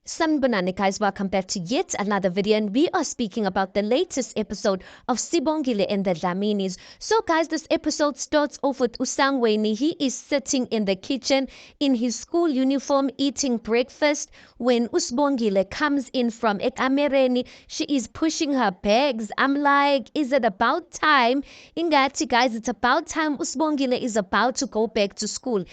Sanibonani guys, welcome back to yet another video, and we are speaking about the latest episode of Sibongile and the Dlaminis. So guys, this episode starts off with Usangweni. He is sitting in the kitchen in his school uniform eating breakfast when Usbongile comes in from Ekamereni. She is pushing her bags. I'm like, is it about time? Ingati guys, it's about time. Usbongile is about to go back to school.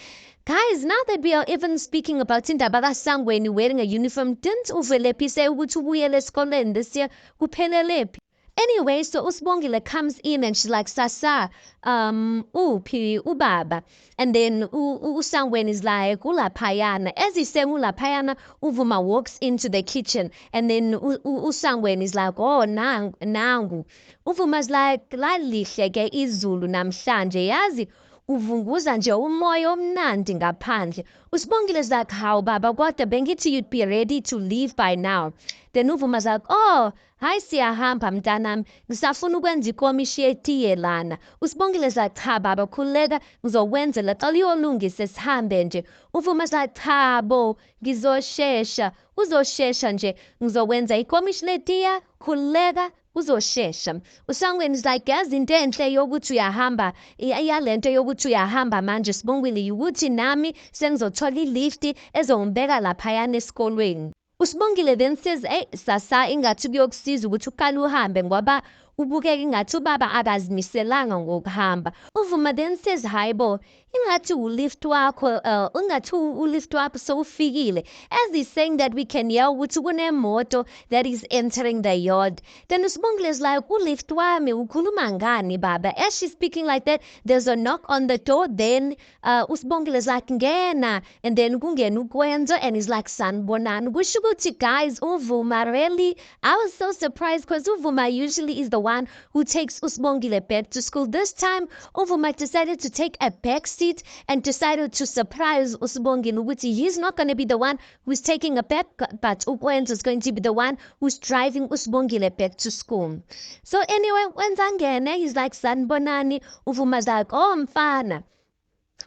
Guys, now that we are even speaking about indaba kaSangweni wearing a uniform, didn't uVelephi say ukuthi ubuyele esikoleni this year? Kuphelele. Anyway, so Usbongile comes in and she's like, Sasa, uphi ubaba. And then Usangweni is like, ulaphayana. As he's saying ulaphayana, Uvuma walks into the kitchen. And then Usangweni is like, oh, nangu. Uvuma's like, lalihle ke izulu namhlanje, yazi. Uvunguza nje umoya omnandi ngaphandle. Usibongile is like, how baba, kodwa bengithi you'd be ready to leave by now. Then Uvuma's like, oh, hayi siyahamba mntanami, ngisafuna ukwenza ikomishi yetiye lana. Usibongile is like, cha baba, khuleka ngizokwenzela xa uyolungise sihambe nje. Uvuma's like, cha bo, ngizoshesha. Uzoshesha nje, ngizokwenza ikomishi letiya, khuleka uzoshesha. Usangweni is like, yazi into enhle yokuthi uyahamba, iyalento yokuthi uyahamba manje Sibongile ukuthi nami sengizothola ilift ezongibeka laphayana esikolweni. Usibongile then says, hey Sasa, ingathi kuyokusiza ukuthi uqale uhambe ngoba ubukeka ingathi ubaba akazimiselanga ngokuhamba. Uvuma then says, hayibo, ingathi ulift wakho, ingathi ulift wakho sowufikile. As he's saying that, we can hear ukuthi kunemoto that is entering the yard. Then Usibongile is like, ulift wami ukhuluma ngani baba? As she's speaking like that, there's a knock on the door. Then Usibongile is like, ngena. And then kungena uKwenzo and he's like, sanibonani. Kusho ukuthi guys, Uvuma really, I was so surprised because Uvuma usually is the one who takes Usibongile back to school. This time, Uvuma decided to take a back seat and decided to surprise Usibongile ukuthi he's not going to be the one who's taking a back, but uKwenzo is going to be the one who's driving Usibongile back to school. So anyway, when Zangene, he's like, sanibonani. Uvuma's like, oh mfana.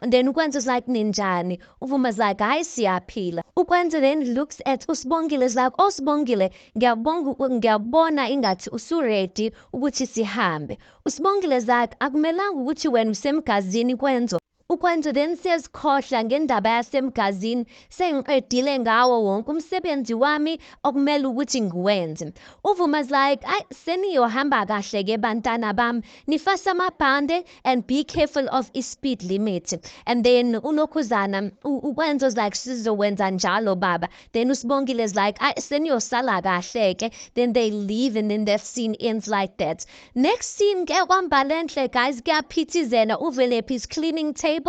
And then Ukwenzo's like, ninjani. Uvuma's like, hayi siyaphila. Ukwenzo then looks at Usibongile is like, oh Sibongile, ngiyabona ingathi usuredi ukuthi sihambe. Usibongile is like, akumelanga ukuthi wena usemgazini Kwenzo. Ukwenzo then says, khohla ngendaba yasemgazini, sengiqedile ngawo wonke umsebenzi wami okumele ukuthi ngiwenze. Uvuma's like, ay seniyohamba kahle ke bantwana bami, nifasa amabhande and be careful of speed limit. And then uNokhuzana, Ukwenzo's like, sizowenza njalo baba. Then Usibongile is like, ay seniyosala kahle ke. Then they leave and then that scene ends like that. Next scene ke kwaMbalenhle guys, kuyaphithizela uVelephi is cleaning tables.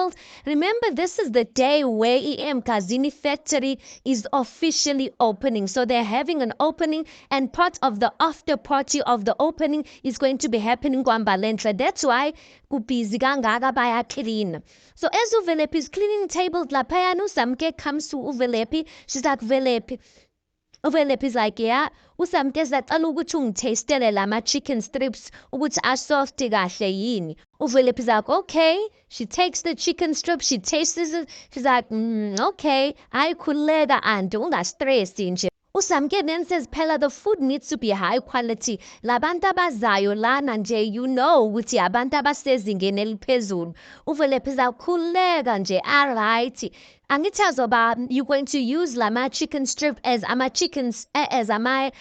Remember, this is the day where EM Kazini factory is officially opening. So they're having an opening, and part of the after party of the opening is going to be happening kwaMbalenhle. That's why kubhizi kangaka baya clean. So as uVelephi is cleaning tables, laphayana uSamke comes to uVelephi. She's like, Velephi. uVelephi is like, yeah, uSamke sacela ukuthi ungithastele lama chicken strips ukuthi asoft kahle yini. uVelephi is like, okay. She takes the chicken strip, she tastes it. She's like, okay, hayi khuleka anti ungastressi nje. uSamke then says, phela the food needs to be high quality. Labantu abazayo lana nje, you know ukuthi abantu abasezingeni eliphezulu. uVelephi is like, khuleka nje, alright. Angithi azoba, you're going to use lama chicken strip as ama chickens, as ama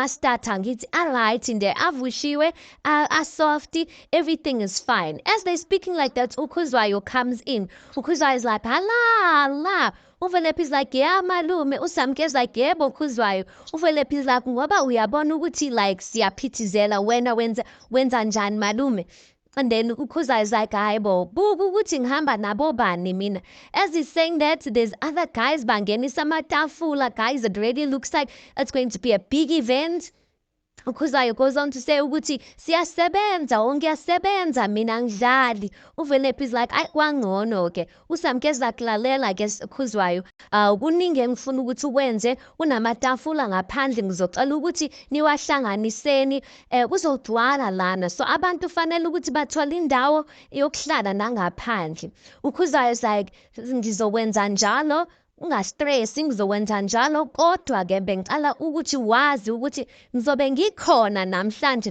starter. Angithi alright nje, avushiwe, softy, everything is fine. As they're speaking like that, uKhuzwayo comes in. uKhuzwayo is like, hala. uVelephi is like, yeah malume. uSamke is like, yebo Khuzwayo. uVelephi is like, ngoba uyabona ukuthi like siyaphithizela wena wenza njani malume. And then uKhuzwayo is like, hayibo, buku ukuthi ngihamba nabo bani mina. As he's saying that, there's other guys bangenisa amatafula. Guys, it really looks like it's going to be a big event. uKhuzwayo goes on to say ukuthi siyasebenza ngiyasebenza mina ngidlali. uVelephi is like, ayi kwangcono ke. uSamke is like, lalela ke Khuzwayo, kuningi engifuna ukuthi ukwenze, unamatafula ngaphandle ngizocela ukuthi niwahlanganiseni, kuzogcwala lana, so abantu fanele ukuthi bathole indawo yokuhlala nangaphandle. uKhuzwayo is like, ngizokwenza njalo. ungastresi ngizokwenza njalo, kodwa-ke bengicala ukuthi wazi ukuthi ngizobe ngikhona namhlanje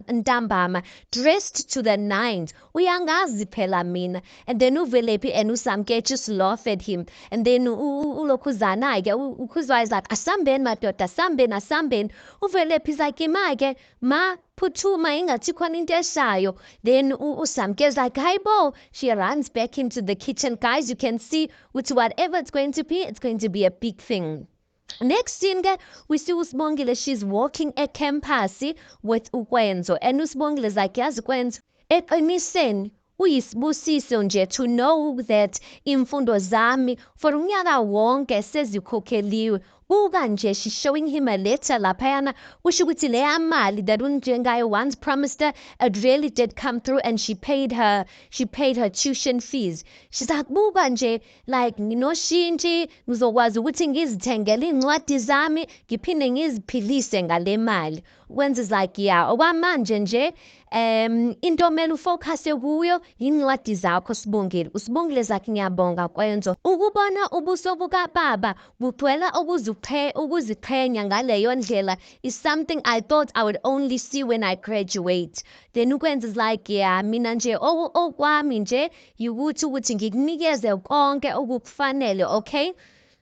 ntambama, dressed to the nines. Uyangazi phela mina. And then uvelephi and usamke just laugh at him. And then ulokhuzana-ke, ukhuzwa is like, asambeni madoda, asambeni. Uvelephi is like, ima-ke, ma, phuthuma ingathi khona into eshayo. Then usamke is like, hayibo. She runs back into the kitchen. Guys, you can see with whatever it's going to be a big thing. Next scene, we see uSibongile. She's walking at campus with uKwenzo. And uSibongile is like, yazi Kwenzo, eqiniseni uyisibusiso nje to know that imfundo zami for unyaka wonke sezikhokheliwe. Buka nje, she's showing him a letter laphayana, kusho ukuthi leya mali that uNjengaye once promised her, it really did come through, and she paid her tuition fees. She's like, buka nje, like nginoshintshi ngizokwazi ukuthi ngizithengele incwadi zami ngiphinde ngiziphilise ngale mali. Wenza is like, yeah, okwamanje nje into omele ufocuse kuyo yincwadi zakho Sibongile. uSibongile zakhe ngiyabonga Kwenzo. Ukubona ubuso bukababa bugcwela ukuziqhenya ngaleyo ndlela is something I thought I would only see when I graduate. Then uKwenzo is like, yeah, mina nje okwami nje ukuthi ngikunikeze konke okukufanele, okay?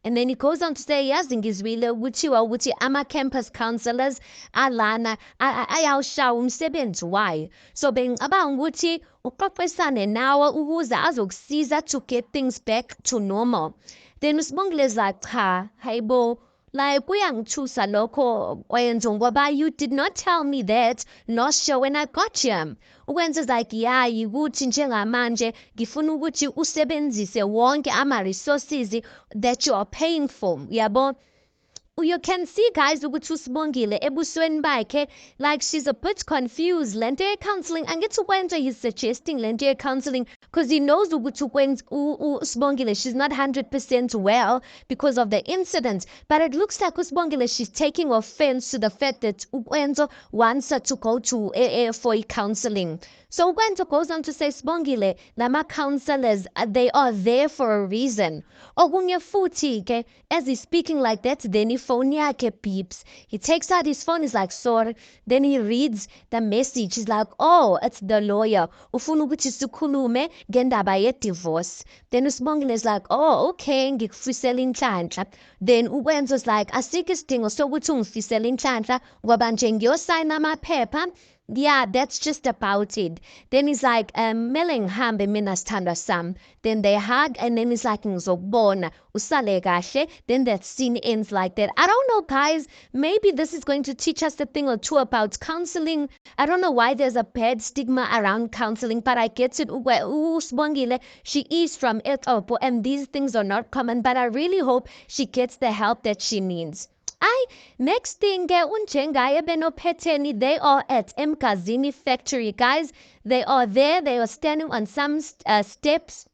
And then he goes on to say, yazi ngizwile ukuthi ama-campus counselors alana ayawushawa umsebenzi wayo. So bengicabanga ukuthi uxoxisane nawe ukuze azokusiza to get things back to normal. Then uSibongile is like, cha, hayibo, like kuyangithusa lokho Kwenzo ngoba you did not tell me that last show when I got you. uKwenzo is like, yeah, yikuthi njengamanje ngifuna ukuthi usebenzise wonke ama-resources that you are paying for, yabo. You can see, guys, ukuthi uSibongile ebusweni bakhe, like she's a bit confused. Lento ye-counseling, angithi uKwenzo he's suggesting lento ye-counseling because he knows ukuthi uSibongile, she's not 100% well because of the incident. But it looks like uSibongile, she's taking offense to the fact that uKwenzo wants her to go to for counseling. So uKwenzo goes on to say, Sibongile, lama counselors, they are there for a reason. Okunye futhi ke, as he's speaking like that, then his phone yakhe beeps. He takes out his phone, he's like, sorry. Then he reads the message. He's like, oh, it's the lawyer. Ufuna ukuthi sikhulume ngendaba ye-divorce. Then uSibongile is like, oh, okay, ngikufisela inhlanhla. Then uKwenzo's like, asikho isidingo sokuthi ungifisele inhlanhla ngoba nje ngiyosayina amaphepha. Yeah, that's just about it. Then he's like, mele ngihambe mina sithandwa sami. Then they hug, and then he's like, ngizokubona usale kahle. Then that scene ends like that. I don't know, guys. Maybe this is going to teach us a thing or two about counseling. I don't know why there's a bad stigma around counseling, but I get it. Sibongile, she is from eXhopo, and these things are not common, but I really hope she gets the help that she needs. Next thing, uNjengaye benoPhetheni, they are at Mgazini factory, guys. They are there. They are standing on some steps.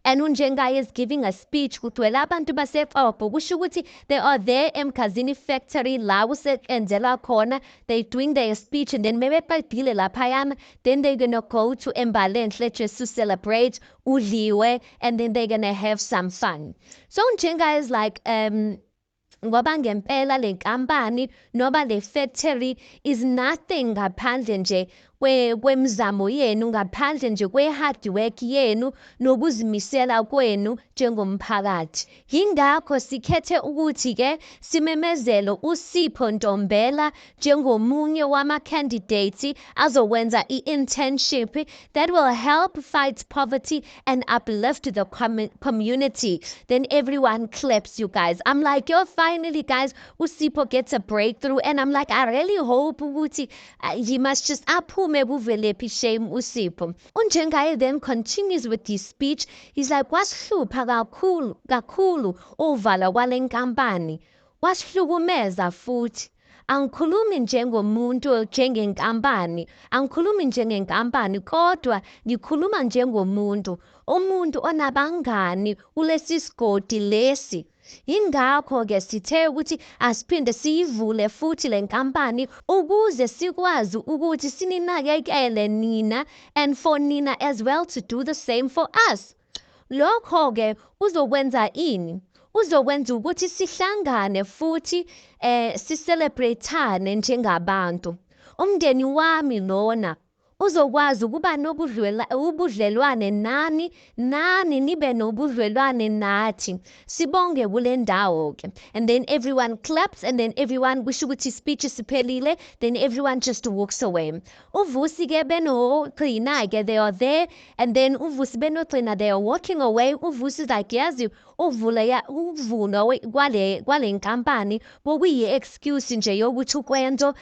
And uNjengaye is giving a speech. Kugcwele abantu baseXhopo. Kusho ukuthi they are there eMgazini factory la kusetshenzela khona. They doing their speech, and then maybe baqedile laphayana, then they're gonna go to Embalenhle just to celebrate udliwe, and then they're gonna have some fun. So uNjengaye is like, ngoba ngempela le nkampani noba le factory is nothing ngaphandle nje kwemizamo yenu, ngaphandle nje kwe-hard work yenu nokuzimisela kwenu njengomphakathi. Yingakho sikhethe ukuthi-ke simemezele uSipho Ntombela njengomunye wama-candidates azokwenza i-internship that will help fight poverty and uplift the community. Then everyone claps, you guys. I'm like, yo, finally, guys, uSipho gets a breakthrough, and I'm like, I really hope ukuthi he must just aphume buvelephi shame uSipho. uNjengaye then continues with his speech. He's like, wasihlupha kakhulu uvala kwale nkampani, wasihlukumeza futhi. Angikhulumi njengomuntu njengenkampani, angikhulumi njengenkampani, kodwa ngikhuluma njengomuntu, umuntu onabangani kulesi sigodi lesi. Yingakho-ke sithe ukuthi asiphinde siyivule futhi le nkampani ukuze sikwazi ukuthi sininakekele nina, and for nina as well to do the same for us. Lokho-ke uzokwenza ini? uzokwenza ukuthi sihlangane futhi sicelebrate-ane njengabantu. Umndeni wami lona uzokwazi ukuba ubudlelwane nani nibe nobudlelwane nathi. Sibonge kule ndawo-ke. And then everyone claps, and then everyone kusho ukuthi speech siphelile, then everyone just walks away. UVusi-ke benogcina-ke, they are there, and then uVusi benogcina, they are walking away. UVusi is like, yazi uvuno kwale nkampani bokuyi-excuse nje yokuthi ukwento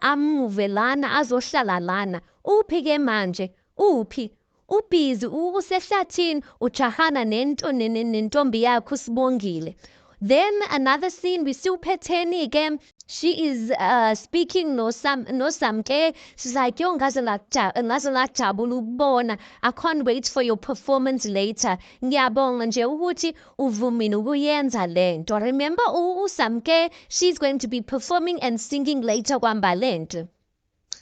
amuve lana azohlala lana. Uphi-ke manje? Uphi? Ubhizi usehlathini ujahana nentombi yakho uSibongile. Then another scene, we see uPhetheni-ke. She is speaking no Samke. She's like, yo, ngaze ngajabula ukubona. I can't wait for your performance later. Ngiyabonga nje ukuthi uvumile ukuyenza lento. Remember uSamke, she's going to be performing and singing later kwamba lento.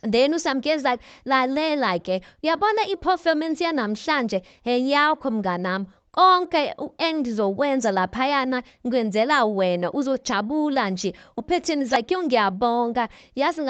Then uSamke is like, lalela-ke, uyabona i-performance yanamhlanje yakho mnganami. Konke engizokwenza laphayana ngikwenzela wena, uzojabula nje. UPhetheni is like, yo ngiyabonga, yazi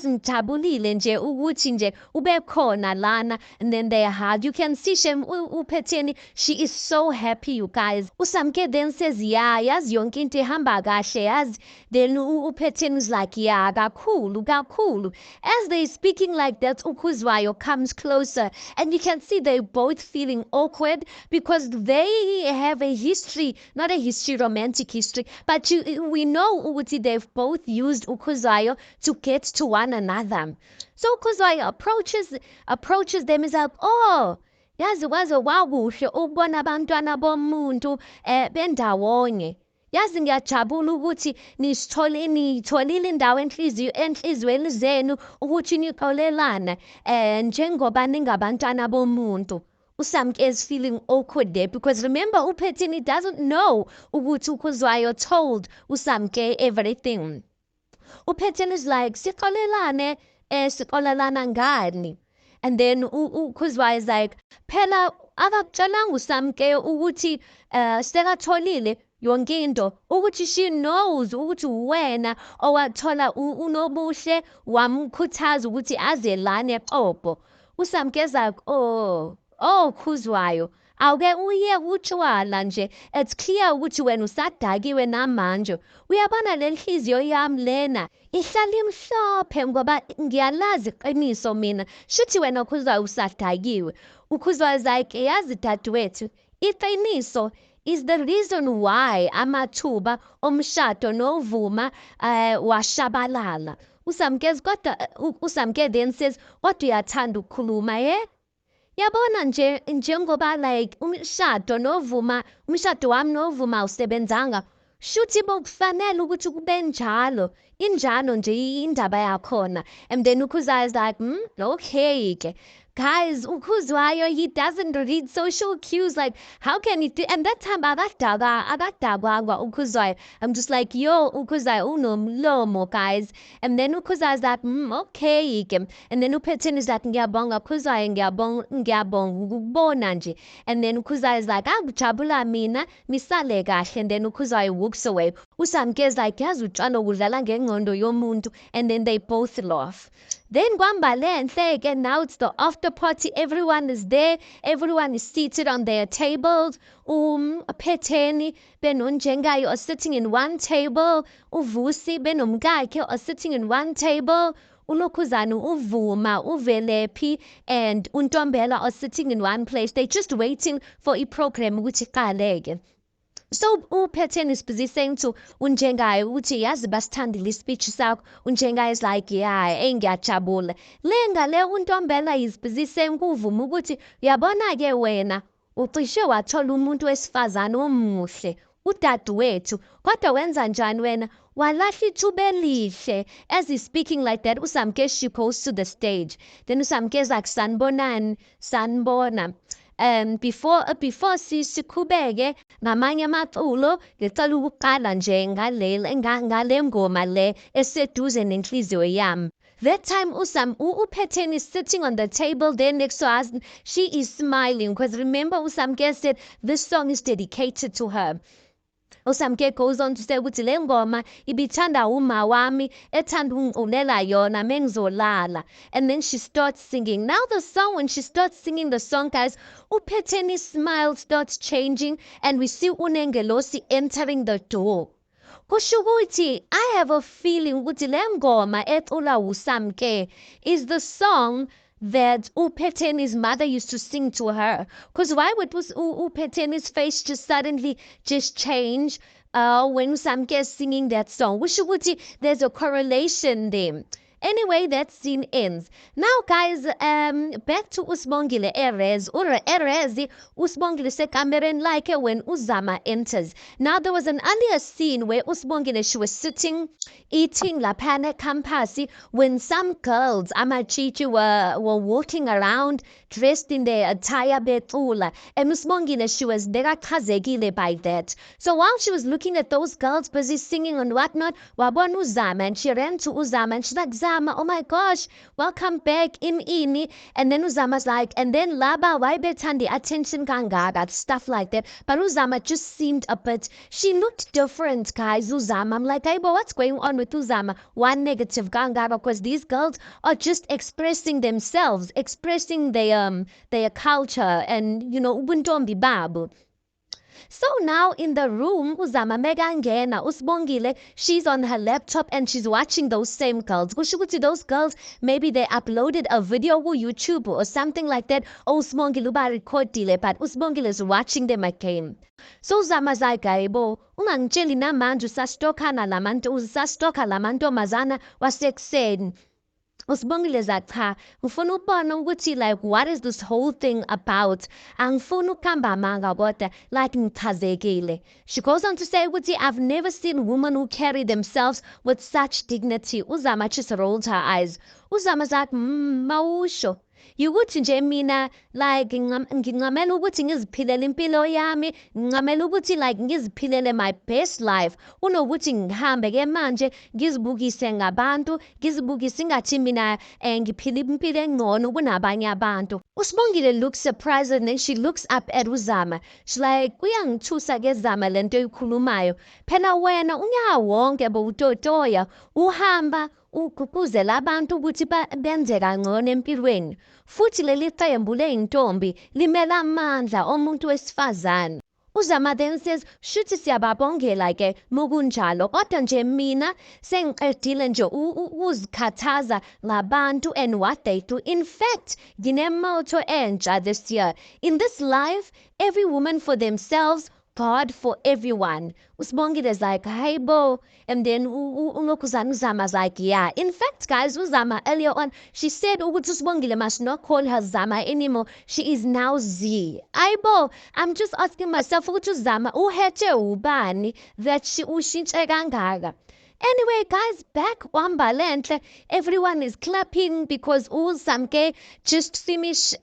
ngijabulile nje ukuthi nje ube khona lana. And then they hug. You can see uPhetheni, she is so happy, you guys. uSamke then says, yeah, yazi yonke into ihamba kahle, yazi. Then uPhetheni is like, yeah, kakhulu. As they speaking like that, uKhuzwayo comes closer, and you can see they both feeling awkward because they have a history, not a history, romantic history, but we know ukuthi they've both used uKhuzwayo to get to one another. So uKhuzwayo approaches them, is like, oh, yazi waze wakuhle ukubona abantwana bomuntu bendawonye. Yazi ngiyajabula ukuthi nitholile indawo enhliziyweni zenu ukuthi nixolelana njengoba ningabantwana bomuntu. uSamke is feeling awkward there because remember uPhetheni doesn't know ukuthi uKhuzwayo told uSamke everything. uPhetheni is like, sixolelane ngani? And then uKhuzwayo is like, phela akakutshelanga uSamke ukuthi sekatholile yonke into, ukuthi she knows ukuthi wena owathola uNobuhle wamkhuthaza ukuthi aze lana eqobo. uSamke is like, oh Khuzwayo, awuke uye utshwala nje. It's clear ukuthi wena usadakiwe namanje. Uyabona le nhliziyo yami lena ihlala imhlophe ngoba ngiyalazi iqiniso mina. Shuthi wena Khuzwayo usadakiwe. uKhuzwayo is like, yazi dadewethu, iqiniso is the reason why amathuba omshado novuma washabalala. uSamke then says, what uyathanda ukukhuluma Yabona njengoba like umshado wami novuma usebenzanga, shuthi bokufanele ukuthi kube njalo. Injalo nje indaba yakhona. And then uKhuzwayo is like, okay-ke. Guys, uKhuzwayo, he doesn't read social cues. Like, how can he and that time akadagwa uKhuzwayo. I'm just like, yo, uKhuzwayo unomlomo, guys. And then uKhuzwayo is like, okay-ke. And then uPhetheni is like, ngiyabonga Khuzwayo, ngiyabonga ukubona nje. And then uKhuzwayo is like, akujabula mina misale kahle. And then uKhuzwayo walks away. uSamke is like, yazi utshwala udlala ngengqondo yomuntu. And then they both laugh. Then again, now it's the after party. Everyone is there. Everyone is seated on their tables. Phetheni benonjengayo are sitting in one table. uVusi benomkakhe are sitting in one table. uLokhuzana, uVuma, uVelephi, and uNtombela are sitting in one place. They're just waiting for iprogram ukuthi iqale. So uPhetheni is busy saying to uNjengayo ukuthi yazi basithandile ispeech sakho. uNjengayo is like, yeah, ngiyajabula. Le uNtombela is busy saying kuVuma ukuthi uyabona-ke wena ucishe wathola umuntu wesifazane omuhle, udadewethu, kodwa wenza njani wena? Walahla ithuba elihle. As he's speaking like that, uSamke, she goes to the stage. Then uSamke is like, sanibonani, sanibona. Before sikhubeke ngamanye amaculo, ngicela ukuqala nje ngale ngoma le eseduze nenhliziyo yami. That time uPhetheni is sitting on the table there next to us. She is smiling because remember uSamke said this song is dedicated to her. uSamke goes on to say ukuthi le ngoma ibithanda uma wami ethanda ungiculela yona mengizolala. And then she starts singing. Now the song, when she starts singing the song, guys, uPhetheni's smile starts changing and we see uNengelosi entering the door. Kusho ukuthi I have a feeling ukuthi le ngoma ecula uSamke is the song that uPhetheni's mother used to sing to her. Because why would uPhetheni's face just suddenly just change when uSamke is singing that song? Kusho ukuthi there's a correlation there. Anyway, that scene ends. Now, guys, back to Usibongile Erez. Erez, Usibongile sekamereni like when Uzama enters. Now, there was an earlier scene where Usibongile, she was sitting, eating lapane kampasi, when some girls, amachichi, were walking around, dressed in their attire betula. And Usibongile, she was dekachazekile by that. So while she was looking at those girls busy singing and whatnot, wabon Uzama, and she ran to Uzama, and she's like, Zama, oh my gosh, welcome back in ini. And then Uzama's like, and then Laba, why betandi attention kangaka, stuff like that. But Uzama just seemed a bit, she looked different, guys, Uzama. I'm like, hey, but what's going on with Uzama? One negative kangaka, because these girls are just expressing themselves, expressing their culture and, you know, ubuntombi babu. So now in the room, Uzama megangena, Usibongile, she's on her laptop and she's watching those same girls. Kusho ukuthi those girls, maybe they uploaded a video on YouTube or something like that. Oh, Usibongile uba-recordile, but Usibongile is watching them again. So Uzama's like, hayibo, ungangitsheli namanje usastokha lamantombazana wasekuseni. Usibongile zathi cha, ngifuna ukubona ukuthi like what is this whole thing about? Angifuni ukuhamba amanga kodwa like ngichazekile. She goes on to say ukuthi I've never seen women who carry themselves with such dignity. Uzama just rolled her eyes. Uzama zathi mawusho. Yukuthi nje mina like ngingamela ukuthi ngiziphilele impilo yami, ngingamela ukuthi like ngiziphilele my best life. Unokuthi ngihambe ke manje ngizibukise ngabantu, ngizibukise ngathi mina ngiphila impilo engcono kunabanye abantu. Usibongile looks surprised and then she looks up at Uzama. She's like, kuyangithusa ke Zama lento oyikhulumayo. Phela wena unyaka wonke bowutotoya, uhamba ugqugquzela abantu ukuthi benze kangcono empilweni. Futhi leli qembu leyintombi limela amandla omuntu wesifazane. Uzama then says, shuthi siyababongela ke mukunjalo kodwa nje mina sengiqedile nje ukuzikhathaza ngabantu and what they do. In fact, nginemotto entsha this year. In this life, every woman for themselves, God for everyone. Usibongile is like, hey, bo. And then Uzama's like, yeah. In fact, guys, Uzama earlier on, she said Usibongile must not call her Zama anymore. She is now Z. Aibo, I'm just asking myself, Uzama, uhete ubani that she ushintshe kangaka. Anyway, guys, back Wambalentle, everyone is clapping because Samke just finished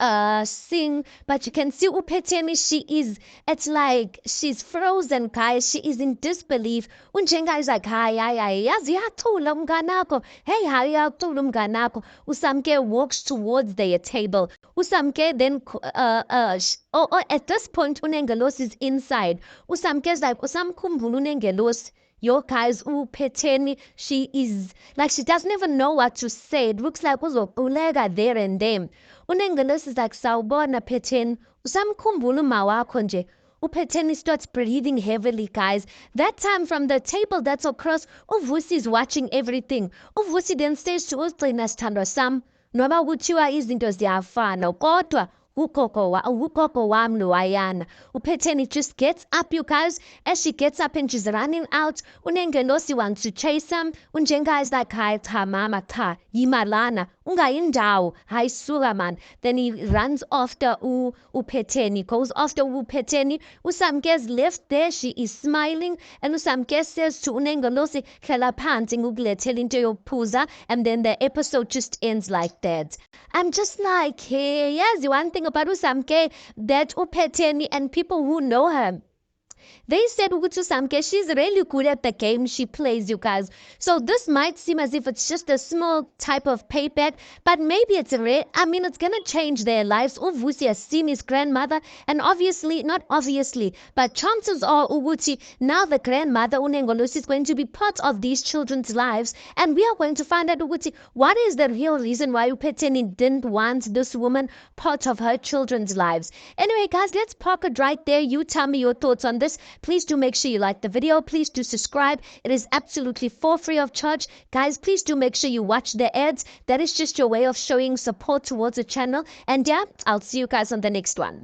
sing, but you can see uPhetheni, it's like she's frozen, guys. She is in disbelief. Unjenga is like, hi, yazi yatula umganako. Hey, hayatula umganako. Usamke walks towards their table. Usamke then at this point uNengelosi is inside. Usamke is like, usamkhumbula uNengelosi. Yo guys, uPhetheni, she is like she doesn't even know what to say. It looks like uzoquleka there and then. uNengelosi is like, sawubona Phetheni, usamkhumbula uma wakho nje. uPhetheni starts breathing heavily, guys. That time from the table that's across, uVusi is watching everything. uVusi then says to uGcina sithandwa sami, noma kuthiwa izinto ziyafana kodwa ugogo wami loyana. uPhetheni just gets up, you guys. As she gets up and she's running out, uNengelosi wants to chase him. Unjenga is like, hayi cha mama cha, yimalana, ungayindawo, hayi suka man. Then he runs after uPhetheni, goes after uPhetheni. uSamke's left there, she is smiling. And uSamke says to uNengelosi, hlala phansi ngikukulethela into yokuphuza. And then the episode just ends like that. I'm just like, hey, yes, one thing about uSamke that uPhetheni and people who know her, They said ukuthi uSamke, she's really good at the game she plays, you guys. So this might seem as if it's just a small type of payback, but maybe it's it's gonna change their lives. Uvusi has seen his grandmother, and obviously, not obviously, but chances are ukuthi now the grandmother uNengolosi is going to be part of these children's lives, and we are going to find out ukuthi what is the real reason why uPhetheni didn't want this woman part of her children's lives. Anyway, guys, let's park it right there. You tell me your thoughts on this. Please do make sure you like the video. Please do subscribe. It is absolutely for free of charge. Guys, please do make sure you watch the ads. That is just your way of showing support towards the channel. And yeah, I'll see you guys on the next one.